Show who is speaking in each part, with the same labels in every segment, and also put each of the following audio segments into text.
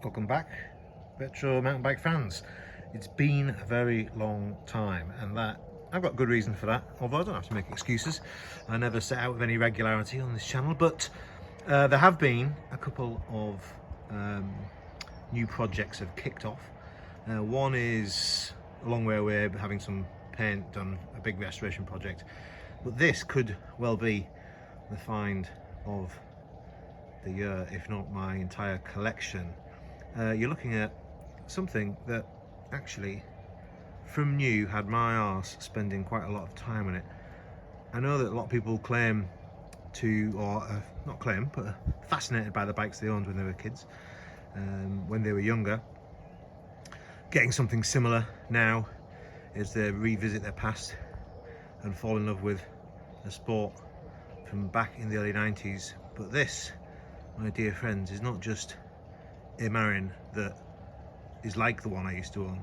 Speaker 1: Welcome back, Retro mountain bike fans. It's been a very long time, and that I've got good reason for that, although I don't have to make excuses. I never set out with any regularity on this channel, but there have been a couple of new projects have kicked off. One is a long way away, having some paint done, a big restoration project, but this could well be the find of the year, if not my entire collection. You're looking at something that actually from new had my arse spending quite a lot of time on it. I know that a lot of people claim to, or not claim, but are fascinated by the bikes they owned when they were kids, when they were younger. Getting something similar now as they revisit their past and fall in love with a sport from back in the early 90s. But this, my dear friends, is not just a Marin that is like the one I used to own.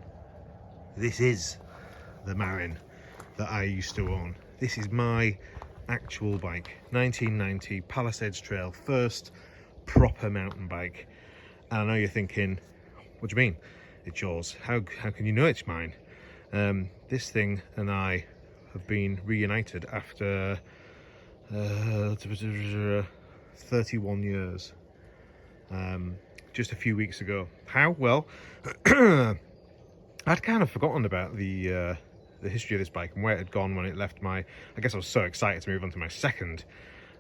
Speaker 1: This is the Marin that I used to own. This is my actual bike, 1990 Palisades Trail, first proper mountain bike. And I know you're thinking, what do you mean it's yours? How can you know it's mine? This thing and I have been reunited after 31 years. Just a few weeks ago. How? Well, I'd kind of forgotten about the history of this bike and where it had gone when it left my... I guess I was so excited to move on to my second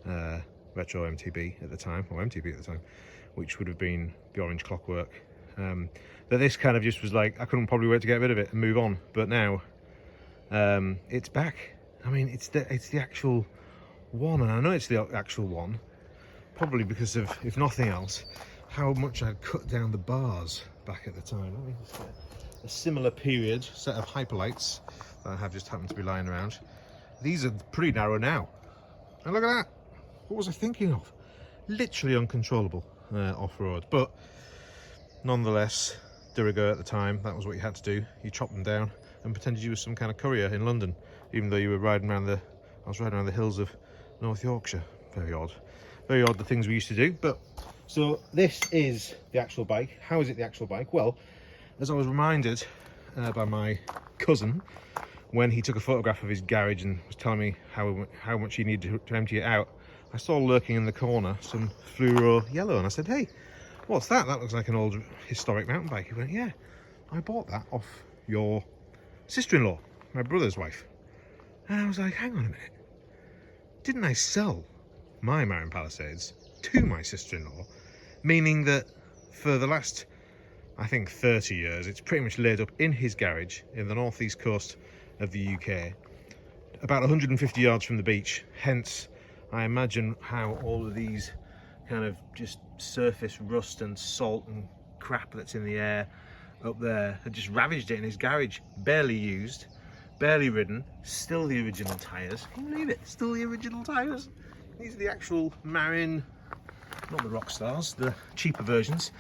Speaker 1: Retro MTB at the time, or MTB at the time, which would have been the Orange Clockwork. That this kind of just was like, I couldn't probably wait to get rid of it and move on. But now, it's back. I mean, it's the actual one, and I know it's the actual one, probably because of, if nothing else, how much I'd cut down the bars back at the time. Let me just get a similar period set of hyperlights that I have just happened to be lying around. These are pretty narrow now. And look at that. What was I thinking of? Literally uncontrollable off-road. But nonetheless, de rigueur at the time, that was what you had to do. You chopped them down and pretended you were some kind of courier in London, even though you were riding around I was riding around the hills of North Yorkshire. Very odd. Very odd, the things we used to do. But so this is the actual bike. How is it the actual bike? Well, as I was reminded by my cousin when he took a photograph of his garage and was telling me how much he needed to empty it out, I saw lurking in the corner some fluoro yellow, and I said, "Hey, what's that? That looks like an old historic mountain bike." He went, "Yeah, I bought that off your sister-in-law, my brother's wife." And I was like, hang on a minute, didn't I sell my Marin Palisades to my sister-in-law? Meaning that for the last, I think, 30 years, it's pretty much laid up in his garage in the northeast coast of the UK, about 150 yards from the beach. Hence, I imagine how all of these kind of just surface rust and salt and crap that's in the air up there had just ravaged it in his garage. Barely used, barely ridden, still the original tyres. Can you believe it? Still the original tyres. These are the actual Marin, not the Rockstars, the cheaper versions,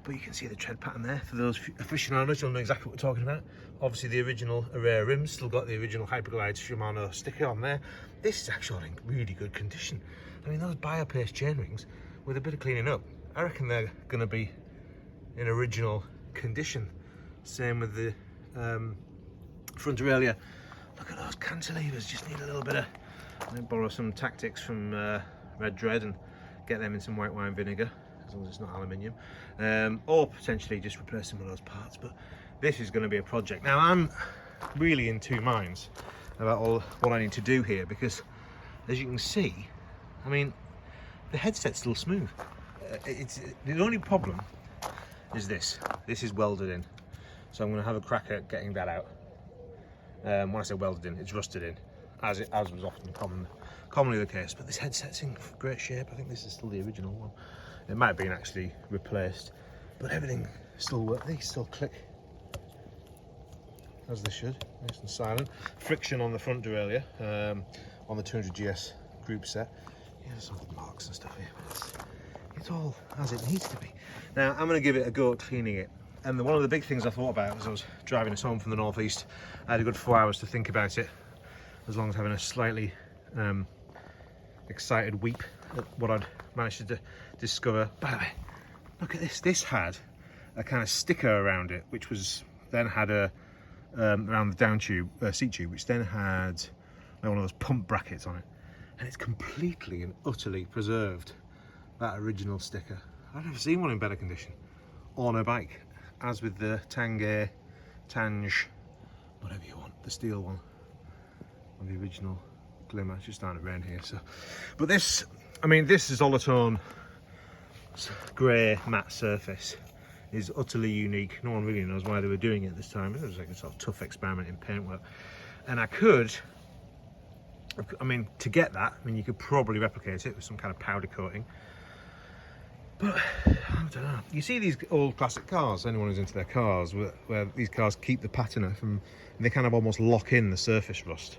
Speaker 1: but you can see the tread pattern there. For those aficionados, you'll know exactly what we're talking about. Obviously the original Array rims, still got the original Hyperglide Shimano sticker on there. This is actually in really good condition. I mean, those Biopace chainrings, with a bit of cleaning up, I reckon they're going to be in original condition. Same with the front derailleur. Look at those cantilevers, just need a little bit of... I might borrow some Tactics from Red Dread and get them in some white wine vinegar, as long as it's not aluminium, or potentially just replace some of those parts. But this is going to be a project. Now, I'm really in two minds about all what I need to do here, because as you can see, I mean, the headset's still smooth. It's the only problem is this is welded in, so I'm going to have a crack at getting that out. When I say welded in, it's rusted in, as was often commonly the case. But this headset's in great shape. I think this is still the original one. It might have been actually replaced, but everything still works. They still click as they should, nice and silent. Friction on the front derailleur, on the 200 GS group set. Yeah, there's some marks and stuff here, but it's all as it needs to be. Now I'm going to give it a go at cleaning it. And one of the big things I thought about as I was driving us home from the northeast, I had a good 4 hours to think about it, as long as having a slightly excited weep at what I'd managed to discover. By the way, look at this. This had kind of sticker around it, which was then had a around the down tube, seat tube, which then had one of those pump brackets on it, and it's completely and utterly preserved that original sticker. I've never seen one in better condition on a bike, as with the Tange, whatever you want, the steel one, on the original Glimmer. It's just starting to rain here, so. But this, I mean, this is Olotone grey matte surface is utterly unique. No one really knows why they were doing it this time. It was like a sort of tough experiment in paintwork, and I mean, to get that, I mean, you could probably replicate it with some kind of powder coating. But I don't know. You see these old classic cars, anyone who's into their cars, where these cars keep the patina from, and they kind of almost lock in the surface rust.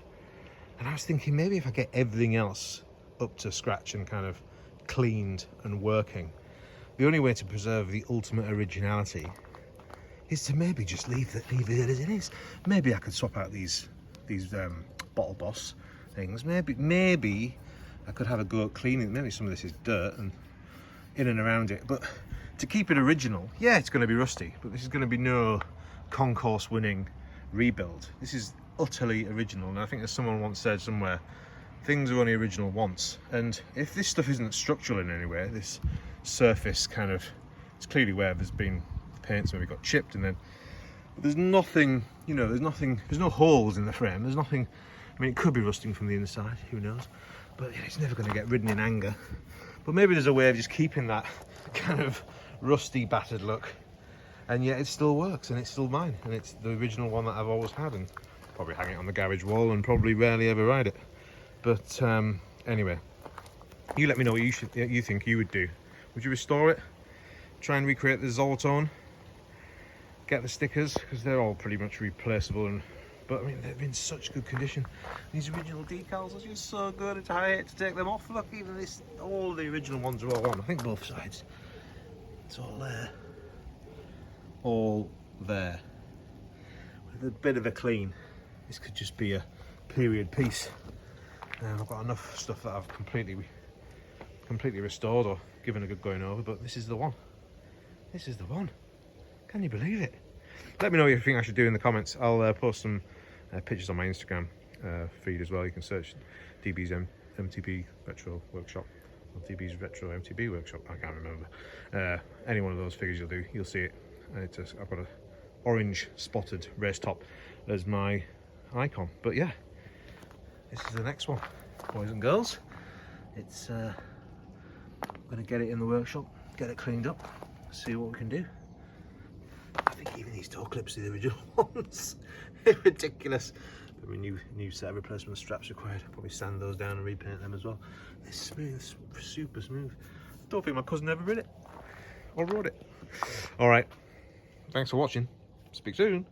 Speaker 1: And I was thinking, maybe if I get everything else up to scratch and kind of cleaned and working, the only way to preserve the ultimate originality is to maybe just leave it as it is. Maybe I could swap out these Bottle Boss things. Maybe I could have a go at cleaning. Maybe some of this is dirt and in and around it, but to keep it original, yeah, it's going to be rusty, but this is going to be no concourse winning rebuild. This is utterly original, and I think as someone once said somewhere, things are only original once. And if this stuff isn't structural in any way, this surface kind of, it's clearly where there's been paints maybe got chipped, and then there's nothing, you know, there's no holes in the frame, there's nothing. I mean, it could be rusting from the inside, who knows, but it's never going to get ridden in anger. But maybe there's a way of just keeping that kind of rusty, battered look, and yet it still works, and it's still mine, and it's the original one that I've always had, and probably hang it on the garage wall and probably rarely ever ride it. But anyway, you let me know what you think you would do. Would you restore it? Try and recreate the Zolotone? Get the stickers, because they're all pretty much replaceable, but I mean, they're in such good condition. These original decals are just so good. It's hard to take them off. Look, even this, all the original ones are all on. I think both sides. It's all there. All there. With a bit of a clean, this could just be a period piece. I've got enough stuff that I've completely restored or given a good going over, but this is the one. This is the one. Can you believe it? Let me know what you think I should do in the comments. I'll post some pictures on my Instagram feed as well. You can search DB's MTB Retro Workshop, or DB's Retro MTB Workshop. I can't remember. Any one of those figures you'll see it. I've got an orange spotted race top as my icon. But yeah, this is the next one, boys and girls. It's I'm gonna get it in the workshop, get it cleaned up, see what we can do. I think even these toe clips are the original ones. They're ridiculous. I mean, new set of replacement straps required. I'll probably sand those down and repaint them as well. They're smooth, super smooth. I don't think my cousin ever rid it or rode it. All right, thanks for watching. Speak soon.